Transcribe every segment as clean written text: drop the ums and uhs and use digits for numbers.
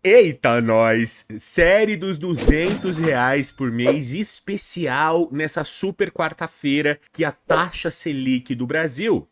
Eita, nós! Série dos R$ 200 por mês especial nessa super quarta-feira que a taxa Selic do Brasil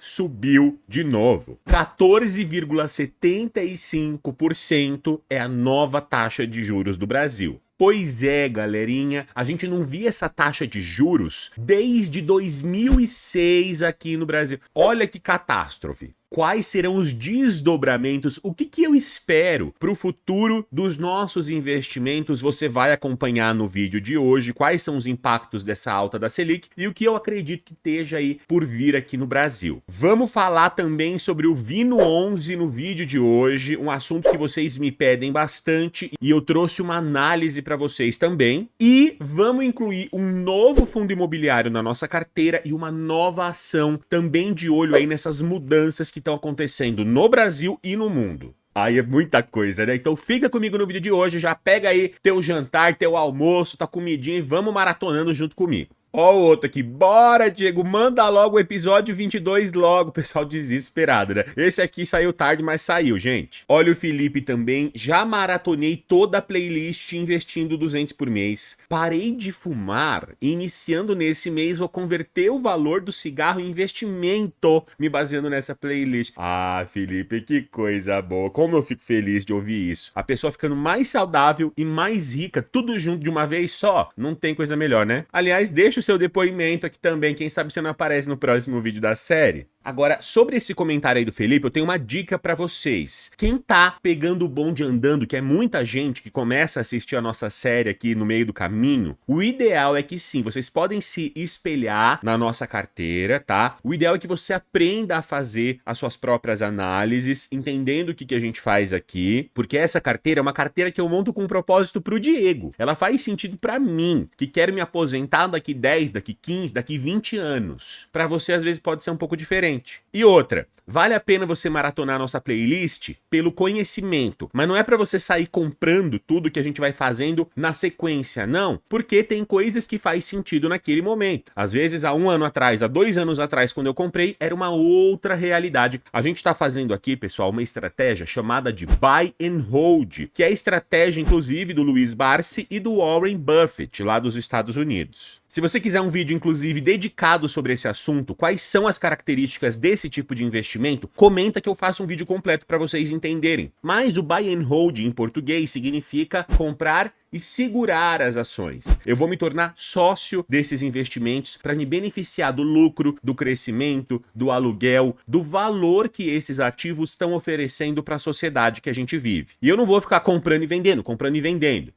subiu de novo. 14,75% é a nova taxa de juros do Brasil. Pois é, galerinha, a gente não via essa taxa de juros desde 2006 aqui no Brasil. Olha que catástrofe. Quais serão os desdobramentos? O que eu espero para o futuro dos nossos investimentos? Você vai acompanhar no vídeo de hoje quais são os impactos dessa alta da Selic e o que eu acredito que esteja aí por vir aqui no Brasil. Vamos falar também sobre o Vino 11 no vídeo de hoje, um assunto que vocês me pedem bastante e eu trouxe uma análise para vocês também. E vamos incluir um novo fundo imobiliário na nossa carteira e uma nova ação também de olho aí nessas mudanças que estão acontecendo no Brasil e no mundo. Aí é muita coisa, né? Então fica comigo no vídeo de hoje, já pega aí teu jantar, teu almoço, tua comidinha e vamos maratonando junto comigo. Ó o outro aqui, bora Diego, manda logo o episódio 22 logo, pessoal desesperado, né? Esse aqui saiu tarde, mas saiu, gente. Olha o Felipe também, já maratonei toda a playlist investindo 200 por mês. Parei de fumar, iniciando nesse mês vou converter o valor do cigarro em investimento, me baseando nessa playlist. Ah, Felipe, que coisa boa, como eu fico feliz de ouvir isso. A pessoa ficando mais saudável e mais rica, tudo junto de uma vez só, não tem coisa melhor, né? Aliás, deixa o seu depoimento aqui também, quem sabe você não aparece no próximo vídeo da série. Agora, sobre esse comentário aí do Felipe, eu tenho uma dica pra vocês. Quem tá pegando o bonde andando, que é muita gente que começa a assistir a nossa série aqui no meio do caminho, o ideal é que sim, vocês podem se espelhar na nossa carteira, tá? O ideal é que você aprenda a fazer as suas próprias análises, entendendo o que a gente faz aqui, porque essa carteira é uma carteira que eu monto com um propósito pro Diego. Ela faz sentido pra mim, que quero me aposentar daqui 10, daqui 15, daqui 20 anos. Pra você, às vezes, pode ser um pouco diferente. E outra, vale a pena você maratonar nossa playlist pelo conhecimento, mas não é para você sair comprando tudo que a gente vai fazendo na sequência, não, porque tem coisas que faz sentido naquele momento. Às vezes, há 1 ano atrás, há 2 anos atrás, quando eu comprei, era uma outra realidade. A gente tá fazendo aqui, pessoal, uma estratégia chamada de Buy and Hold, que é a estratégia, inclusive, do Luiz Barsi e do Warren Buffett, lá dos Estados Unidos. Se você quiser um vídeo, inclusive, dedicado sobre esse assunto, quais são as características desse tipo de investimento, comenta que eu faço um vídeo completo para vocês entenderem. Mas o Buy and Hold em português significa comprar e segurar as ações. Eu vou me tornar sócio desses investimentos para me beneficiar do lucro, do crescimento, do aluguel, do valor que esses ativos estão oferecendo para a sociedade que a gente vive. E eu não vou ficar comprando e vendendo.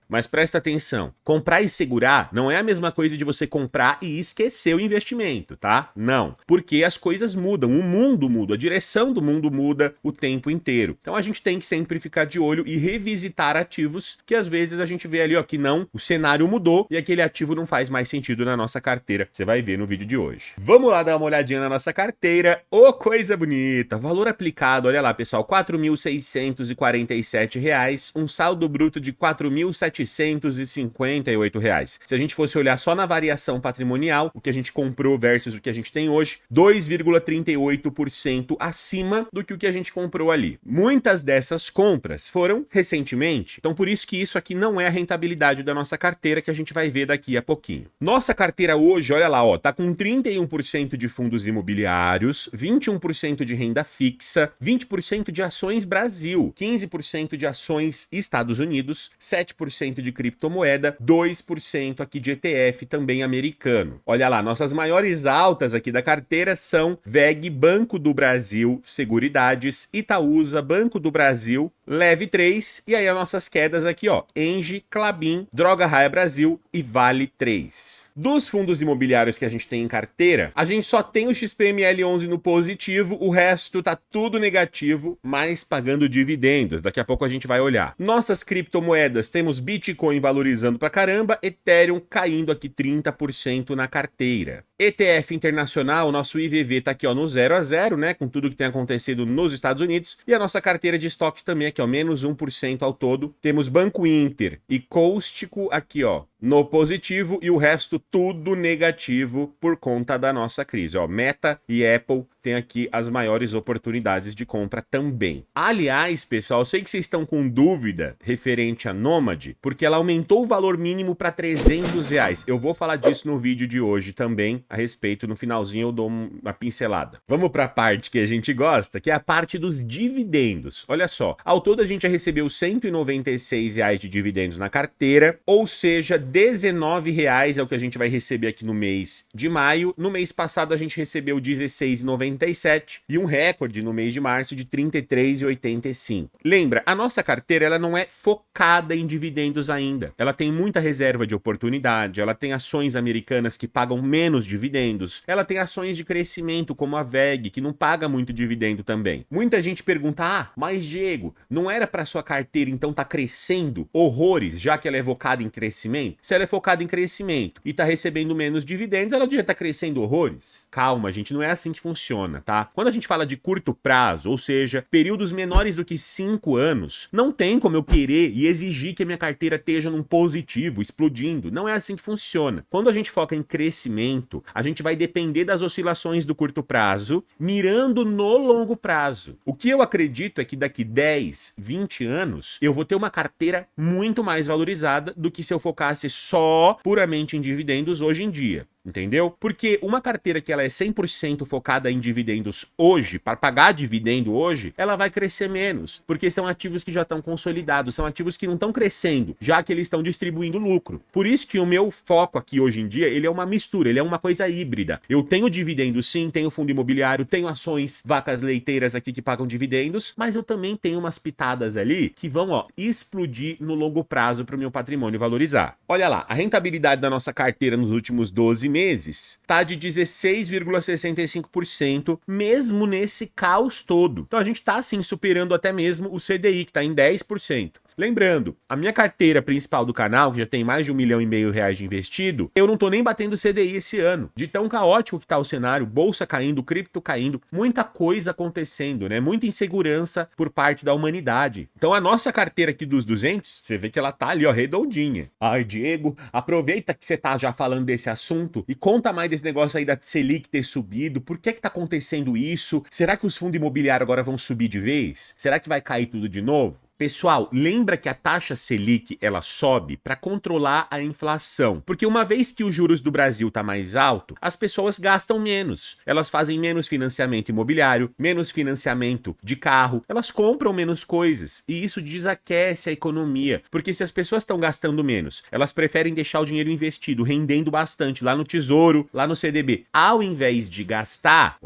Mas presta atenção, comprar e segurar não é a mesma coisa de você comprar e esquecer o investimento, tá? Não, porque as coisas mudam, o mundo muda, a direção do mundo muda o tempo inteiro. Então a gente tem que sempre ficar de olho e revisitar ativos que às vezes a gente vê ali, ó, que não, o cenário mudou e aquele ativo não faz mais sentido na nossa carteira. Você vai ver no vídeo de hoje. Vamos lá dar uma olhadinha na nossa carteira. Ô, coisa bonita! Valor aplicado, olha lá, pessoal, R$ 4.647, um saldo bruto de R$ 4.758. Se a gente fosse olhar só na variação patrimonial, o que a gente comprou versus o que a gente tem hoje, 2,38% acima do que o que a gente comprou ali. Muitas dessas compras foram recentemente, então por isso que isso aqui não é a rentabilidade da nossa carteira, que a gente vai ver daqui a pouquinho. Nossa carteira hoje, olha lá, ó, tá com 31% de fundos imobiliários, 21% de renda fixa, 20% de ações Brasil, 15% de ações Estados Unidos, 7% de criptomoeda, 2% aqui de ETF também americano. Olha lá, nossas maiores altas aqui da carteira são VEG, Banco do Brasil, Seguridades, Itaúsa, Banco do Brasil, Leve 3 e aí as nossas quedas aqui, ó, Engie, Klabin, Droga Raia Brasil e Vale 3. Dos fundos imobiliários que a gente tem em carteira, a gente só tem o XPML11 no positivo, o resto tá tudo negativo, mas pagando dividendos. Daqui a pouco a gente vai olhar. Nossas criptomoedas, temos Bitcoin valorizando pra caramba, Ethereum caindo aqui 30% na carteira. ETF internacional, nosso IVV tá aqui, ó, no 0 a 0, né, com tudo que tem acontecido nos Estados Unidos, e a nossa carteira de estoques também aqui, ó, menos 1% ao todo. Temos Banco Inter e Cóstico aqui, ó, no positivo e o resto tudo negativo por conta da nossa crise. Ó, Meta e Apple têm aqui as maiores oportunidades de compra também. Aliás, pessoal, eu sei que vocês estão com dúvida referente a Nomad, porque ela aumentou o valor mínimo para R$300. Eu vou falar disso no vídeo de hoje também, a respeito, no finalzinho eu dou uma pincelada. Vamos para a parte que a gente gosta, que é a parte dos dividendos. Olha só, ao todo a gente já recebeu R$196 de dividendos na carteira, ou seja, R$19 é o que a gente vai receber aqui no mês de maio. No mês passado a gente recebeu R$16,97 e um recorde no mês de março de R$33,85. Lembra, a nossa carteira ela não é focada em dividendos ainda. Ela tem muita reserva de oportunidade, ela tem ações americanas que pagam menos dividendos, ela tem ações de crescimento como a VEG, que não paga muito dividendo também. Muita gente pergunta, mas Diego, não era para sua carteira então tá crescendo horrores, já que ela é focada em crescimento? Se ela é focada em crescimento e tá recebendo menos dividendos, ela devia estar crescendo horrores? Calma, gente, não é assim que funciona, tá? Quando a gente fala de curto prazo, ou seja, períodos menores do que 5 anos, não tem como eu querer e exigir que a minha carteira esteja num positivo, explodindo. Não é assim que funciona. Quando a gente foca em crescimento, a gente vai depender das oscilações do curto prazo, mirando no longo prazo. O que eu acredito é que daqui 10, 20 anos, eu vou ter uma carteira muito mais valorizada do que se eu focasse só puramente em dividendos hoje em dia. Entendeu? Porque uma carteira que ela é 100% focada em dividendos hoje, para pagar dividendo hoje, ela vai crescer menos, porque são ativos que já estão consolidados, são ativos que não estão crescendo, já que eles estão distribuindo lucro. Por isso que o meu foco aqui hoje em dia, ele é uma mistura, ele é uma coisa híbrida. Eu tenho dividendo sim, tenho fundo imobiliário, tenho ações, vacas leiteiras aqui que pagam dividendos, mas eu também tenho umas pitadas ali que vão, ó, explodir no longo prazo para o meu patrimônio valorizar. Olha lá, a rentabilidade da nossa carteira nos últimos 12 meses tá de 16,65%, mesmo nesse caos todo. Então a gente tá assim superando até mesmo o CDI, que tá em 10%. Lembrando, a minha carteira principal do canal, que já tem mais de R$1,5 milhão de investido, eu não tô nem batendo CDI esse ano. De tão caótico que tá o cenário, bolsa caindo, cripto caindo, muita coisa acontecendo, né? Muita insegurança por parte da humanidade. Então a nossa carteira aqui dos 200, você vê que ela tá ali, ó, redondinha. Ai, Diego, aproveita que você tá já falando desse assunto e conta mais desse negócio aí da Selic ter subido. Por que tá acontecendo isso? Será que os fundos imobiliários agora vão subir de vez? Será que vai cair tudo de novo? Pessoal, lembra que a taxa Selic ela sobe para controlar a inflação, porque uma vez que os juros do Brasil tá mais alto, as pessoas gastam menos, elas fazem menos financiamento imobiliário, menos financiamento de carro, elas compram menos coisas e isso desaquece a economia, porque se as pessoas estão gastando menos, elas preferem deixar o dinheiro investido, rendendo bastante lá no Tesouro, lá no CDB, ao invés de gastar,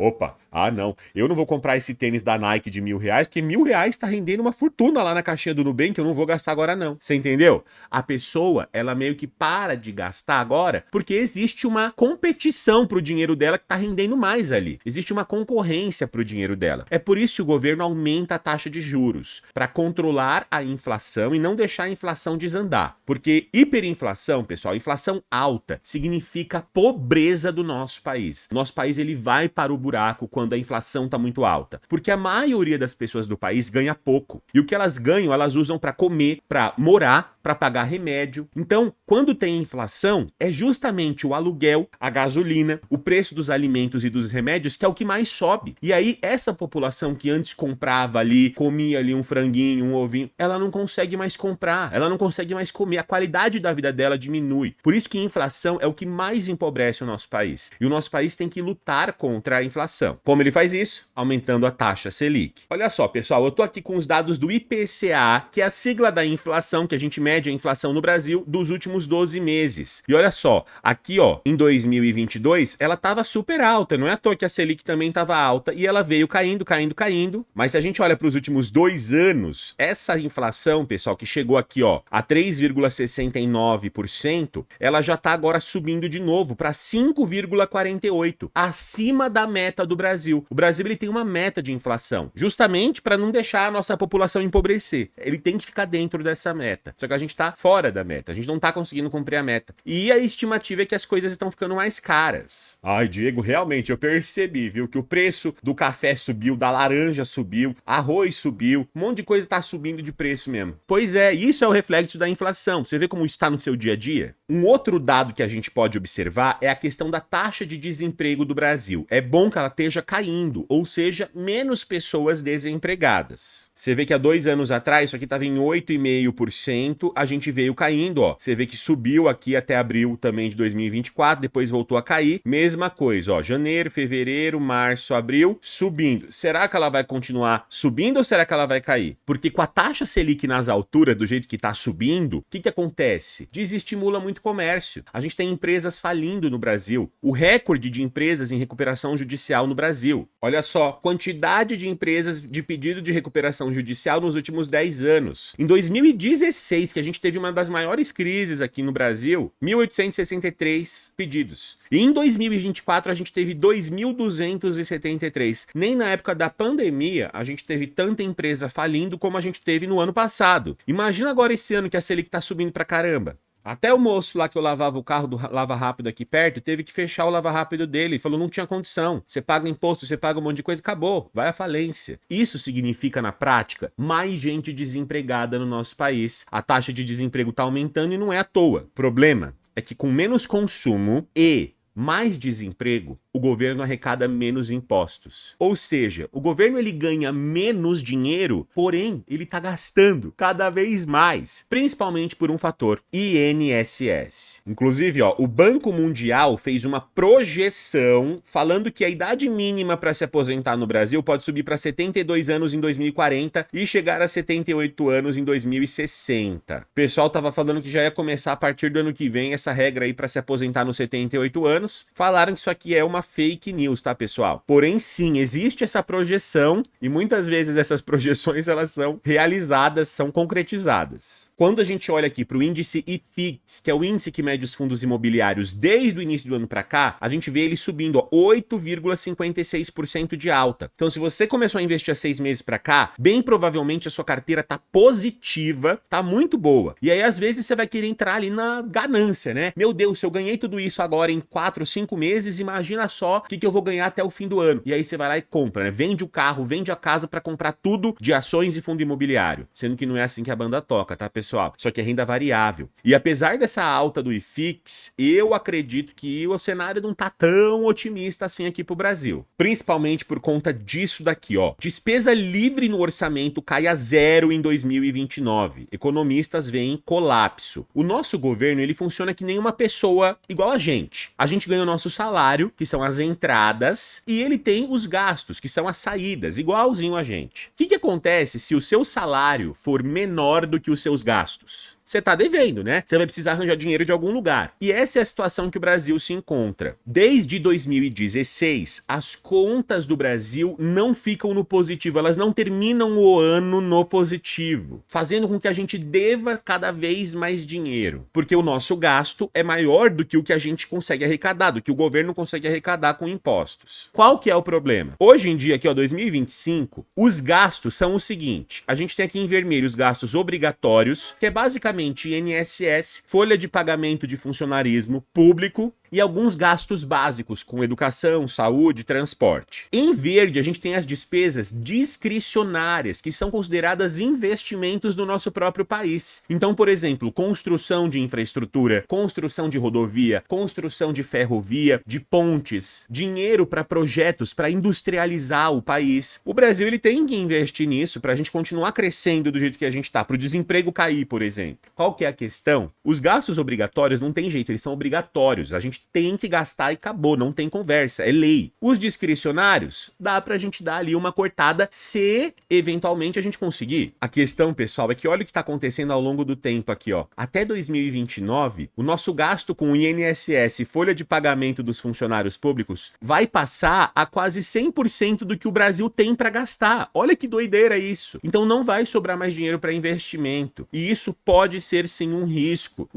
não, eu não vou comprar esse tênis da Nike de R$1.000, porque R$1.000 tá rendendo uma fortuna lá na caixinha do Nubank, eu não vou gastar agora não. Você entendeu? A pessoa, ela meio que para de gastar agora porque existe uma competição pro dinheiro dela que tá rendendo mais ali. Existe uma concorrência pro dinheiro dela. É por isso que o governo aumenta a taxa de juros, para controlar a inflação e não deixar a inflação desandar. Porque hiperinflação, pessoal, inflação alta, significa pobreza do nosso país. Nosso país, ele vai para o buraco quando a inflação tá muito alta. Porque a maioria das pessoas do país ganha pouco. E o que elas ganham, elas usam para comer, para morar, para pagar remédio. Então, quando tem inflação, é justamente o aluguel, a gasolina, o preço dos alimentos e dos remédios que é o que mais sobe. E aí, essa população que antes comprava ali, comia ali um franguinho, um ovinho, ela não consegue mais comprar, ela não consegue mais comer, a qualidade da vida dela diminui. Por isso que a inflação é o que mais empobrece o nosso país. E o nosso país tem que lutar contra a inflação. Como ele faz isso? Aumentando a taxa Selic. Olha só, pessoal, eu tô aqui com os dados do IPCA, que é a sigla da inflação, que a gente mede a inflação no Brasil dos últimos 12 meses. E olha só, aqui ó, em 2022, ela tava super alta, não é à toa que a Selic também tava alta, e ela veio caindo, mas se a gente olha para os últimos 2 anos, essa inflação, pessoal, que chegou aqui ó, a 3,69%, ela já tá agora subindo de novo para 5,48%, acima da meta do Brasil. O Brasil, ele tem uma meta de inflação, justamente para não deixar a nossa população empobrecer. Ele tem que ficar dentro dessa meta. Só que a gente gente tá fora da meta, a gente não tá conseguindo cumprir a meta. E a estimativa é que as coisas estão ficando mais caras. Ai, Diego, realmente, eu percebi, viu, que o preço do café subiu, da laranja subiu, arroz subiu, um monte de coisa tá subindo de preço mesmo. Pois é, isso é o reflexo da inflação. Você vê como está no seu dia a dia? Um outro dado que a gente pode observar é a questão da taxa de desemprego do Brasil. É bom que ela esteja caindo, ou seja, menos pessoas desempregadas. Você vê que há 2 anos atrás, isso aqui estava em 8,5%, a gente veio caindo, ó. Você vê que subiu aqui até abril também de 2024, depois voltou a cair. Mesma coisa, ó, janeiro, fevereiro, março, abril, subindo. Será que ela vai continuar subindo ou será que ela vai cair? Porque com a taxa Selic nas alturas, do jeito que está subindo, o que acontece? Desestimula muito comércio. A gente tem empresas falindo no Brasil. O recorde de empresas em recuperação judicial no Brasil. Olha só, quantidade de empresas de pedido de recuperação judicial nos últimos 10 anos. Em 2016, que a gente teve uma das maiores crises aqui no Brasil, 1.863 pedidos. E em 2024 a gente teve 2.273. Nem na época da pandemia a gente teve tanta empresa falindo como a gente teve no ano passado. Imagina agora esse ano que a Selic tá subindo pra caramba. Até o moço lá que eu lavava o carro do Lava Rápido aqui perto, teve que fechar o Lava Rápido dele. Ele falou, não tinha condição. Você paga imposto, você paga um monte de coisa, acabou. Vai à falência. Isso significa, na prática, mais gente desempregada no nosso país. A taxa de desemprego tá aumentando e não é à toa. O problema é que com menos consumo e mais desemprego, o governo arrecada menos impostos. Ou seja, o governo ele ganha menos dinheiro, porém ele está gastando cada vez mais, principalmente por um fator, INSS. Inclusive, ó, o Banco Mundial fez uma projeção falando que a idade mínima para se aposentar no Brasil pode subir para 72 anos em 2040 e chegar a 78 anos em 2060. O pessoal tava falando que já ia começar a partir do ano que vem essa regra aí para se aposentar nos 78 anos. Falaram que isso aqui é uma fake news, tá, pessoal? Porém, sim, existe essa projeção e muitas vezes essas projeções elas são realizadas, são concretizadas. Quando a gente olha aqui para o índice IFIX, que é o índice que mede os fundos imobiliários desde o início do ano para cá, a gente vê ele subindo 8,56% de alta. Então, se você começou a investir há 6 meses para cá, bem provavelmente a sua carteira tá positiva, tá muito boa. E aí, às vezes, você vai querer entrar ali na ganância, né? Meu Deus, se eu ganhei tudo isso agora em 4 ou 5 meses, imagina só o que eu vou ganhar até o fim do ano. E aí você vai lá e compra, né? Vende o carro, vende a casa para comprar tudo de ações e fundo imobiliário. Sendo que não é assim que a banda toca, tá, pessoal? Só que é renda variável. E apesar dessa alta do IFIX, eu acredito que o cenário não tá tão otimista assim aqui pro Brasil. Principalmente por conta disso daqui, ó. Despesa livre no orçamento cai a 0 em 2029. Economistas veem colapso. O nosso governo, ele funciona que nem uma pessoa igual a gente. A gente ganha o nosso salário, que são as entradas, e ele tem os gastos, que são as saídas, igualzinho a gente. O que acontece se o seu salário for menor do que os seus gastos? Você tá devendo, né? Você vai precisar arranjar dinheiro de algum lugar. E essa é a situação que o Brasil se encontra. Desde 2016, as contas do Brasil não ficam no positivo, elas não terminam o ano no positivo, fazendo com que a gente deva cada vez mais dinheiro, porque o nosso gasto é maior do que o que a gente consegue arrecadar, do que o governo consegue arrecadar com impostos. Qual que é o problema? Hoje em dia, aqui ó, 2025, os gastos são o seguinte, a gente tem aqui em vermelho os gastos obrigatórios, que é basicamente INSS, folha de pagamento de funcionarismo público e alguns gastos básicos com educação, saúde, transporte. Em verde, a gente tem as despesas discricionárias, que são consideradas investimentos no nosso próprio país. Então, por exemplo, construção de infraestrutura, construção de rodovia, construção de ferrovia, de pontes, dinheiro para projetos, para industrializar o país. O Brasil ele tem que investir nisso para a gente continuar crescendo do jeito que a gente está, para o desemprego cair, por exemplo. Qual que é a questão? Os gastos obrigatórios não tem jeito, eles são obrigatórios. A gente tem que gastar e acabou, não tem conversa, é lei. Os discricionários, dá pra gente dar ali uma cortada se eventualmente a gente conseguir. A questão, pessoal, é que olha o que tá acontecendo ao longo do tempo aqui, ó. Até 2029, o nosso gasto com o INSS, folha de pagamento dos funcionários públicos, vai passar a quase 100% do que o Brasil tem pra gastar. Olha que doideira isso. Então não vai sobrar mais dinheiro para investimento. E isso pode ser sim um risco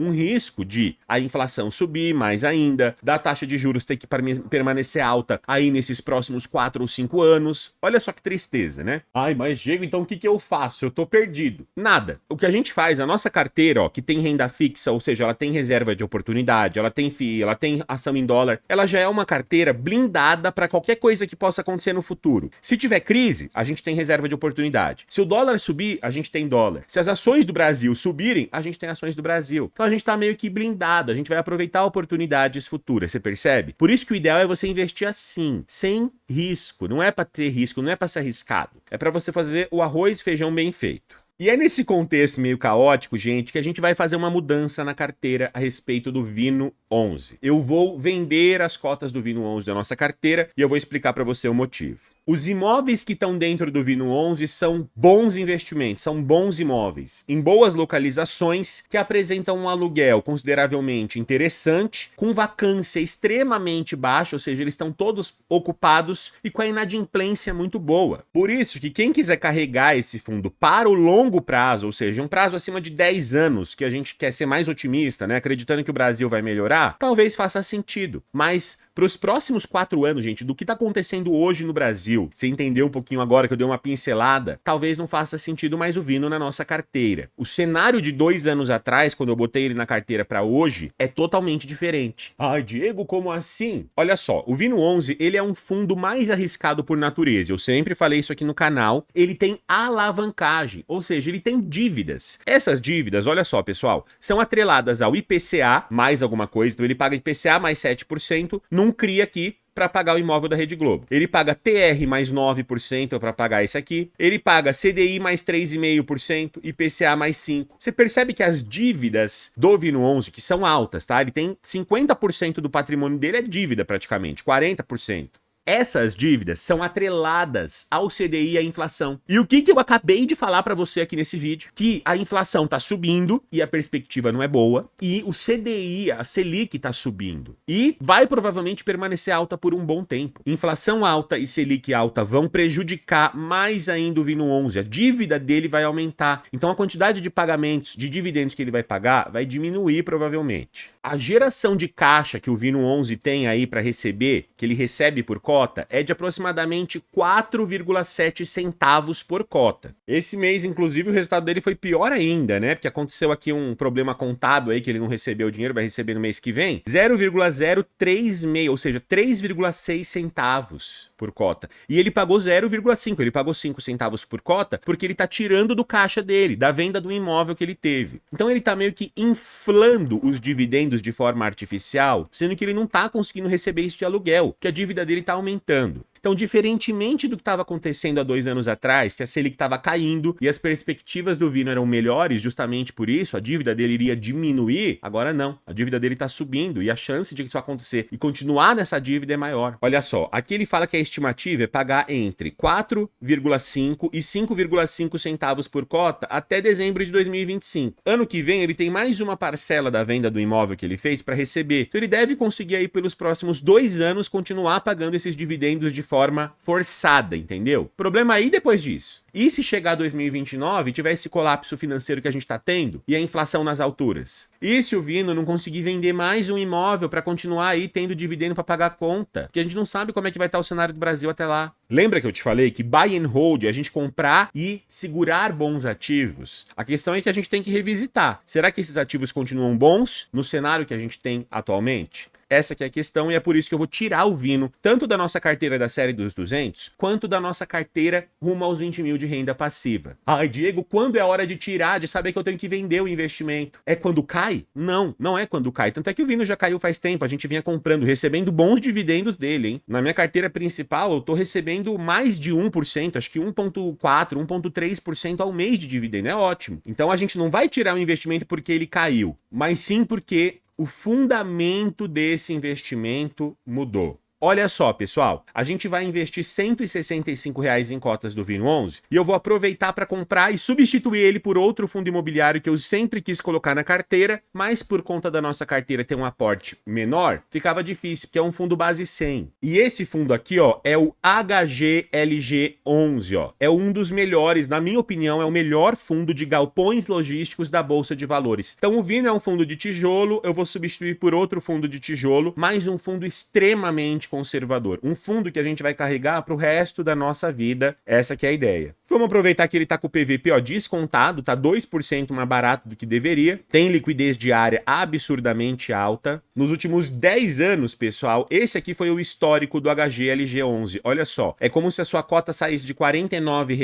de a inflação subir mais ainda, ainda, da taxa de juros ter que permanecer alta aí nesses próximos 4 ou 5 anos. Olha só que tristeza, né? Ai, mas Diego, então o que eu faço? Eu tô perdido. Nada. O que a gente faz, a nossa carteira, ó, que tem renda fixa, ou seja, ela tem reserva de oportunidade, ela tem FII, ela tem ação em dólar, ela já é uma carteira blindada para qualquer coisa que possa acontecer no futuro. Se tiver crise, a gente tem reserva de oportunidade. Se o dólar subir, a gente tem dólar. Se as ações do Brasil subirem, a gente tem ações do Brasil. Então a gente tá meio que blindado, a gente vai aproveitar oportunidades futuras, você percebe? Por isso que o ideal é você investir assim, sem risco. Não é para ter risco, não é para ser arriscado. É para você fazer o arroz e feijão bem feito. E é nesse contexto meio caótico, gente, que a gente vai fazer uma mudança na carteira a respeito do Vino 11. Eu vou vender as cotas do Vino 11 da nossa carteira e eu vou explicar para você o motivo. Os imóveis que estão dentro do Vino 11 são bons investimentos, são bons imóveis, em boas localizações que apresentam um aluguel consideravelmente interessante, com vacância extremamente baixa, ou seja, eles estão todos ocupados e com a inadimplência muito boa. Por isso que quem quiser carregar esse fundo para o longo prazo, ou seja, um prazo acima de 10 anos, que a gente quer ser mais otimista, né, acreditando que o Brasil vai melhorar, talvez faça sentido. Mas para os próximos 4 anos, gente, do que está acontecendo hoje no Brasil, você entendeu um pouquinho agora que eu dei uma pincelada, talvez não faça sentido mais o Vino na nossa carteira. O cenário de 2 anos atrás, quando eu botei ele na carteira para hoje, é totalmente diferente. Ai, Diego, como assim? Olha só, o Vino 11, ele é um fundo mais arriscado por natureza. Eu sempre falei isso aqui no canal. Ele tem alavancagem, ou seja, ele tem dívidas. Essas dívidas, olha só, pessoal, são atreladas ao IPCA mais alguma coisa, então ele paga IPCA mais 7%, num CRI aqui, para pagar o imóvel da Rede Globo. Ele paga TR mais 9% para pagar esse aqui. Ele paga CDI mais 3,5%, IPCA mais 5%. Você percebe que as dívidas do Vino 11, que são altas, tá? Ele tem 50% do patrimônio dele é dívida praticamente, 40%. Essas dívidas são atreladas ao CDI e à inflação. E o que eu acabei de falar para você aqui nesse vídeo? Que a inflação tá subindo e a perspectiva não é boa. E o CDI, a Selic, tá subindo. E vai provavelmente permanecer alta por um bom tempo. Inflação alta e Selic alta vão prejudicar mais ainda o Vino 11. A dívida dele vai aumentar. Então a quantidade de pagamentos, de dividendos que ele vai pagar, vai diminuir provavelmente. A geração de caixa que o Vino 11 tem aí para receber, que ele recebe por cota, é de aproximadamente 4,7 centavos por cota. Esse mês, inclusive, o resultado dele foi pior ainda, né? Porque aconteceu aqui um problema contábil aí, que ele não recebeu o dinheiro, vai receber no mês que vem. 0,036, ou seja, 3,6 centavos por cota. E ele pagou 0,5, ele pagou 5 centavos por cota, porque ele tá tirando do caixa dele, da venda do imóvel que ele teve. Então ele tá meio que inflando os dividendos de forma artificial, sendo que ele não tá conseguindo receber isso de aluguel, que a dívida dele tá aumentando. Então, diferentemente do que estava acontecendo há 2 anos atrás, que a Selic estava caindo e as perspectivas do Vino eram melhores, justamente por isso, a dívida dele iria diminuir, agora não. A dívida dele está subindo e a chance de isso acontecer e continuar nessa dívida é maior. Olha só, aqui ele fala que a estimativa é pagar entre 4,5 e 5,5 centavos por cota até dezembro de 2025. Ano que vem, ele tem mais uma parcela da venda do imóvel que ele fez para receber. Então, ele deve conseguir aí pelos próximos 2 anos continuar pagando esses dividendos de forma forçada, entendeu? Problema aí depois disso. E se chegar 2029 e tiver esse colapso financeiro que a gente tá tendo e a inflação nas alturas? E se o Vino não conseguir vender mais um imóvel para continuar aí tendo dividendo para pagar a conta? Porque a gente não sabe como é que vai estar o cenário do Brasil até lá. Lembra que eu te falei que buy and hold é a gente comprar e segurar bons ativos? A questão é que a gente tem que revisitar. Será que esses ativos continuam bons no cenário que a gente tem atualmente? Essa que é a questão e é por isso que eu vou tirar o Vino, tanto da nossa carteira da série dos 200, quanto da nossa carteira rumo aos 20 mil de renda passiva. Ai, Diego, quando é a hora de tirar, de saber que eu tenho que vender o investimento? É quando cai? Não, não é quando cai. Tanto é que o Vino já caiu faz tempo, a gente vinha comprando, recebendo bons dividendos dele, hein? Na minha carteira principal, eu tô recebendo mais de 1%, acho que 1,4%, 1,3% ao mês de dividendo, é ótimo. Então a gente não vai tirar o investimento porque ele caiu, mas sim porque o fundamento desse investimento mudou. Olha só, pessoal, a gente vai investir R$ 165 em cotas do Vino 11 e eu vou aproveitar para comprar e substituir ele por outro fundo imobiliário que eu sempre quis colocar na carteira, mas por conta da nossa carteira ter um aporte menor, ficava difícil, porque é um fundo base 100. E esse fundo aqui, ó, é o HGLG11, ó. É um dos melhores, na minha opinião, é o melhor fundo de galpões logísticos da Bolsa de Valores. Então o Vino é um fundo de tijolo, eu vou substituir por outro fundo de tijolo, mais um fundo extremamente conservador. Um fundo que a gente vai carregar para o resto da nossa vida. Essa que é a ideia. Vamos aproveitar que ele tá com o PVP, ó, descontado, tá 2% mais barato do que deveria. Tem liquidez diária absurdamente alta. Nos últimos 10 anos, pessoal, esse aqui foi o histórico do HGLG11. Olha só, é como se a sua cota saísse de R$ 49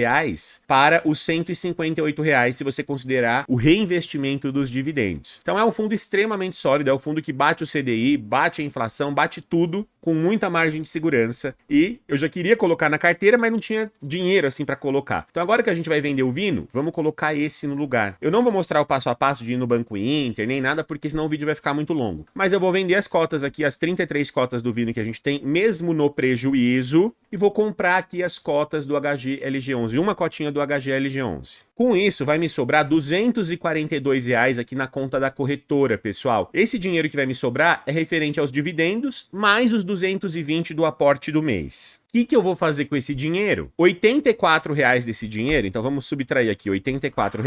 para os R$ 158, se você considerar o reinvestimento dos dividendos. Então é um fundo extremamente sólido, é um fundo que bate o CDI, bate a inflação, bate tudo, com muita margem de segurança. E eu já queria colocar na carteira, mas não tinha dinheiro assim para colocar. Então agora que a gente vai vender o Vino, vamos colocar esse no lugar. Eu não vou mostrar o passo a passo de ir no Banco Inter, nem nada, porque senão o vídeo vai ficar muito longo. Mas eu vou vender as cotas aqui, as 33 cotas do Vino que a gente tem, mesmo no prejuízo, e vou comprar aqui as cotas do HGLG11, uma cotinha do HGLG11. Com isso, vai me sobrar R$ 242 aqui na conta da corretora, pessoal. Esse dinheiro que vai me sobrar é referente aos dividendos, mais os 220 do aporte do mês. O que eu vou fazer com esse dinheiro? R$ 84 desse dinheiro, então vamos subtrair aqui R$ 84.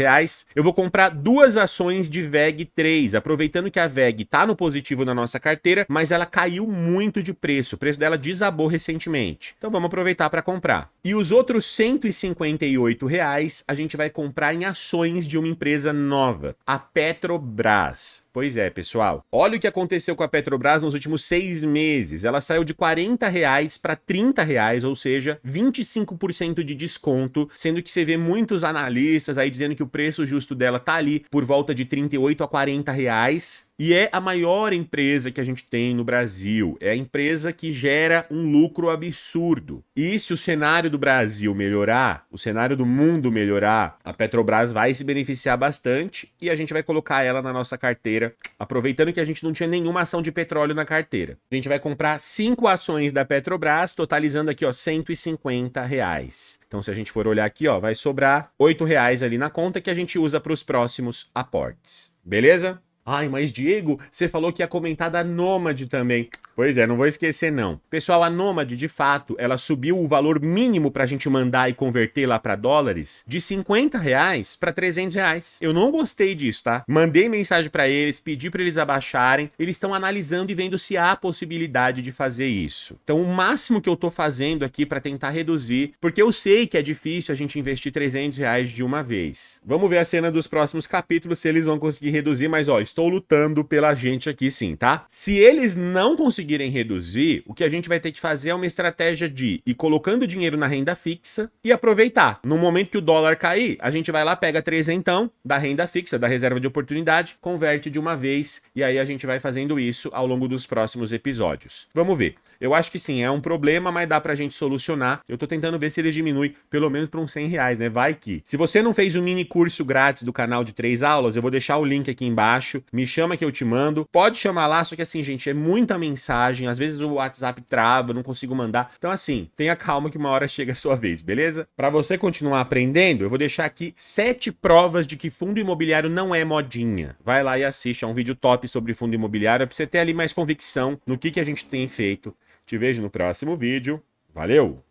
Eu vou comprar 2 ações de VEG 3, aproveitando que a VEG tá no positivo na nossa carteira, mas ela caiu muito de preço. O preço dela desabou recentemente. Então vamos aproveitar para comprar. E os outros R$ 158 a gente vai comprar em ações de uma empresa nova, a Petrobras. Pois é, pessoal. Olha o que aconteceu com a Petrobras nos últimos 6 meses. Ela saiu de R$ 40 para R$ 30, ou seja, 25% de desconto, sendo que você vê muitos analistas aí dizendo que o preço justo dela tá ali por volta de 38 a 40 reais. E é a maior empresa que a gente tem no Brasil. É a empresa que gera um lucro absurdo. E se o cenário do Brasil melhorar, o cenário do mundo melhorar, a Petrobras vai se beneficiar bastante e a gente vai colocar ela na nossa carteira, aproveitando que a gente não tinha nenhuma ação de petróleo na carteira. A gente vai comprar 5 ações da Petrobras, totalizando aqui, ó, R$ 150. Então, se a gente for olhar aqui, ó, vai sobrar R$ 8 ali na conta que a gente usa para os próximos aportes. Beleza? Ai, mas Diego, você falou que ia comentar da Nômade também. Pois é, não vou esquecer não. Pessoal, a Nômade, de fato, ela subiu o valor mínimo pra gente mandar e converter lá pra dólares de R$ 50 para R$ 300. Eu não gostei disso, tá? Mandei mensagem pra eles, pedi pra eles abaixarem. Eles estão analisando e vendo se há possibilidade de fazer isso. Então, o máximo que eu tô fazendo aqui pra tentar reduzir, porque eu sei que é difícil a gente investir R$ 300 de uma vez. Vamos ver a cena dos próximos capítulos, se eles vão conseguir reduzir, mas ó, estou lutando pela gente aqui sim, tá? Se eles não conseguirem reduzir, o que a gente vai ter que fazer é uma estratégia de ir colocando dinheiro na renda fixa e aproveitar. No momento que o dólar cair, a gente vai lá, pega 300 da renda fixa, da reserva de oportunidade, converte de uma vez e aí a gente vai fazendo isso ao longo dos próximos episódios. Vamos ver. Eu acho que sim, é um problema, mas dá pra gente solucionar. Eu tô tentando ver se ele diminui pelo menos para uns R$ 100, né? Vai que. Se você não fez um mini curso grátis do canal de 3 aulas, eu vou deixar o link aqui embaixo. Me chama que eu te mando. Pode chamar lá, só que assim, gente, é muita mensagem. Às vezes o WhatsApp trava, eu não consigo mandar. Então assim, tenha calma que uma hora chega a sua vez, beleza? Para você continuar aprendendo, eu vou deixar aqui 7 provas de que fundo imobiliário não é modinha. Vai lá e assiste, é um vídeo top sobre fundo imobiliário, pra você ter ali mais convicção no que a gente tem feito. Te vejo no próximo vídeo. Valeu!